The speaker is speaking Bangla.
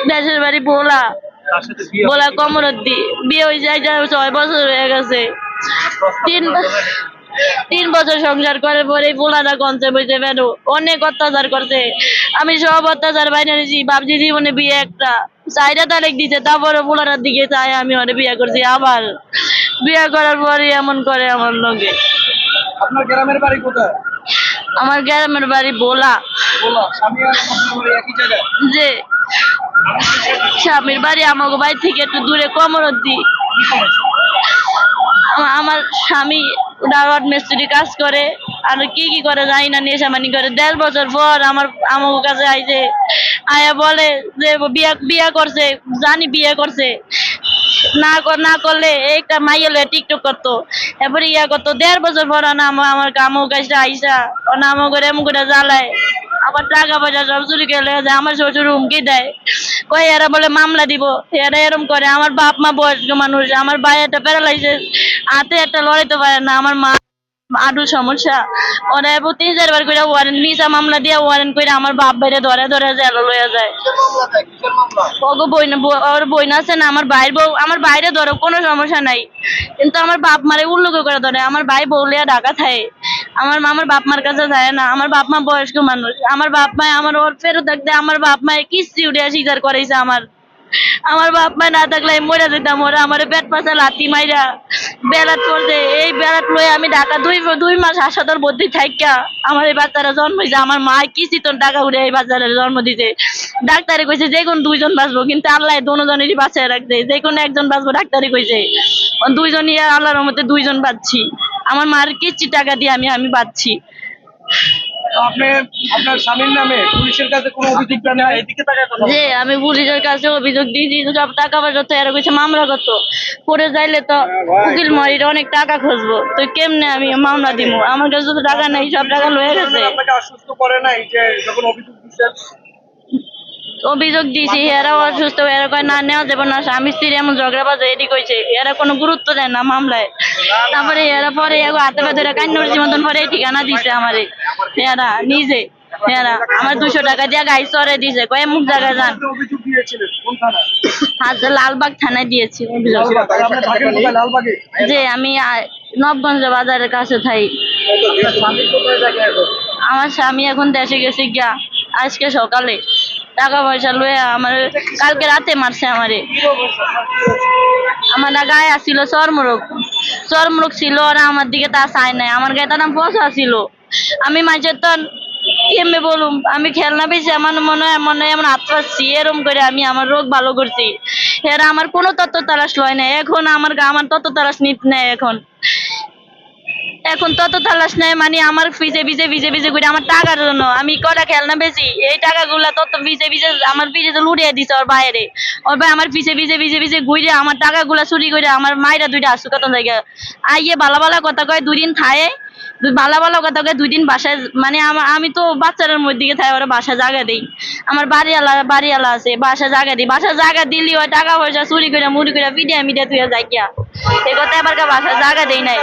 দেশের বাড়ি ভোলা, ভোলা কমরদ্দি। বিয়ে হয়েছে 6 বছর হয়ে গেছে। 3 বছর সংসার করার পরে পোলাটা কনসেপ্ট হয়েছে কেন, অনেক অত্যাচার করছে। আমি সব অত্যাচার বাইরে নিয়েছি, ভাবছি জীবনে বিয়ে একটা 4টা তারিখ দিছে, তারপরে পোলাটার দিকে চাই আমি ওরে বিয়ে করছি। আবার বিয়ে করার পরে এমন করে আমার লগে। আপনার গ্রামের বাড়ি কোথায়? আমার গ্রামের বাড়ি ভোলা। স্বামী আর আপনার বাড়ি একই জায়গায়? যে স্বামীর বাড়ি আমাকে বাড়ি থেকে একটু দূরে কমরদ্দি। আমার স্বামী ডাওয়ার মিস্ত্রি কাজ করে, আর কি কি করে জানি না, নেশামানি করে। 1.5 বছর পর আমার কাছে আইছে, আয়া বলে যে বিয়া করছে, জানি বিয়ে করছে, না করলে একটা মাইয়া লয়ে টিকটক করতো, এরপরে ইয়া করতো। 1.5 বছর পর না আমার কাছে আইসা নামো করে এমন করে জ্বালায়, আবার টাকা পয়সা সব চুরি করে লয়ে যায়। আমার শ্বশুর হুমকি দেয়, কই এরা বলে মামলা দিব, এরা এরম করে। আমার বাপ মা বয়স্ক মানুষ, আমার ভাই একটা প্যারালাইসিস, হাতে একটা লড়াইতে পারে না। আমার মা আডুর সমস্যা, ওরা 3-4 বার করে ওয়ারেন্ট নিচা মামলা দিয়ে ওয়ারেন্ট করে আমার বাপ বাইরে ধরে ধরে জেল লইয়া যায়। ওগো ওর বই না আছে না, আমার ভাইয়ের বউ, আমার বাইরে ধরো কোনো সমস্যা নাই, কিন্তু আমার বাপ মারে উল্লুক করে ধরে। আমার ভাই বউ লিয়া ঢাকা থাকে, আমার বাপ মার কাছে যায় না। আমার বাপ মা বয়স্ক মানুষ, আমার বাপ মা আমার ওর ফেরত থাকতে আমার বাপ মায়ে কিস্তি উঠিয়া স্বীকার করেছে। আমার বাপ মা না থাকলে আমি মরে যেতাম। ওরা আমার পেট পাশা লাথি মাইরা বেলাত করছে। এই বেলাত লয়ে আমি ঢাকা 2 মাস হাসপাতাল ভর্তি থাইকা আমার এই বাচ্চারা জন্ম হয়েছে। আমার মা কিস্তি তোর টাকা উঠে এই বাচ্চারা জন্ম দিছে। ডাক্তারে কইছে যে কোনো 2 জন বাঁচবো, কিন্তু আল্লাহ দোনোজনেরই বাঁচায় রাখছে, যে কোনো একজন বাঁচবো ডাক্তারে কইছে। 2 জনই আল্লাহর রহমতে 2 জন বাঁচছি। আমার মার কিস্তি টাকা দিয়ে আমি বাঁচছি। আপনার স্বামীর নামে পুলিশের কাছে কোনো অভিযোগ নেই? এদিকে যে আমি পুলিশের কাছে অভিযোগ দিয়েছি, সব টাকা পয়সা তো এরা কইছে মামলা করতো, পরে যাইলে তো উকিল মরির অনেক টাকা খুঁজবো, তো কেমনে আমি মামলা দিব? আমার কাছে তো টাকা নেই, সব টাকা লয়ে গেছে। আপনাকে অসুস্থ করে নাই যে যখন অভিযোগ দিচ্ছেন? অভিযোগ দিয়েছি, এরাও অসুস্থ, এরা কয় না নেওয়া যাবে না, স্বামী স্ত্রী এমন ঝগড়া বাজে এটি কইছে। এরা কোনো গুরুত্ব দেয় না মামলায়। তারপরে এরা পরে হাতে পাতে কান্নড়ি মতন পরে ঠিকানা দিছে আমারে, এরা নিজে। এরা আমার 200 টাকা দিয়ে গাড়ি চড়ে দিছে, কয় মুখ জায়গায় যান। অভিযোগ দিয়েছিলেন কোন থানায়? আচ্ছা, লালবাগ থানায় দিয়েছি অভিযোগ। আপনি থাকেন কোথায়? লালবাগে? যে আমি নবগঞ্জ বাজারের কাছে থাকি। আপনার স্বামী কোথায় থাকে এখন? আমার স্বামী এখন দেশে গেছে গিয়া, আজকে সকালে টাকা পয়সা লয়ে আমার কালকে রাতে মারছে আমারে। আমার গায়ে আসছিল চর্মরোগ ছিল, ওরা আমার দিকে তা চায় নাই। আমার গায়ে তার নাম পচা ছিল। আমি মাঝের তো এমনি বলুম, আমি খেলনা পেয়েছি, আমার মনে হয় এমন হাত পাচ্ছি এরম করে আমি আমার রোগ ভালো করছি। এরা আমার কোনো তত্ত্ব তালাশ লয় না, এখন আমার তত্ত্ব তালাশ নিতে নেয়। এখন তত তালাশ নেয়, মানে আমার ভিজে করে আমার টাকার জন্য আমি কটা খেলনা বেশি, এই টাকাগুলা তত ভিজে আমার পিঠে লুড়িয়ে দিছে ওর বাইরে। ওর ভাই আমার ভিজে ঘুরে আমার টাকাগুলা চুরি করে আমার মায়েরা 2টা আসু কত জায়গা আইয়ে বালা কথা কয়, 2 দিন থায়ে ভালো কথা কয়, 2 দিন বাসায়, মানে আমি তো বাচ্চাদের মধ্যে থাই, ওরা বাসা জায়গা দেই। আমার বাড়িওয়ালা আছে, বাসা জায়গা দিই, বাসা জায়গা দিলি ওই টাকা পয়সা চুরি করে মুড়ি করে পিডিয়া মিডিয়া তুই যাই গিয়া, এ কথা এবার বাসা জায়গা দেই নাই।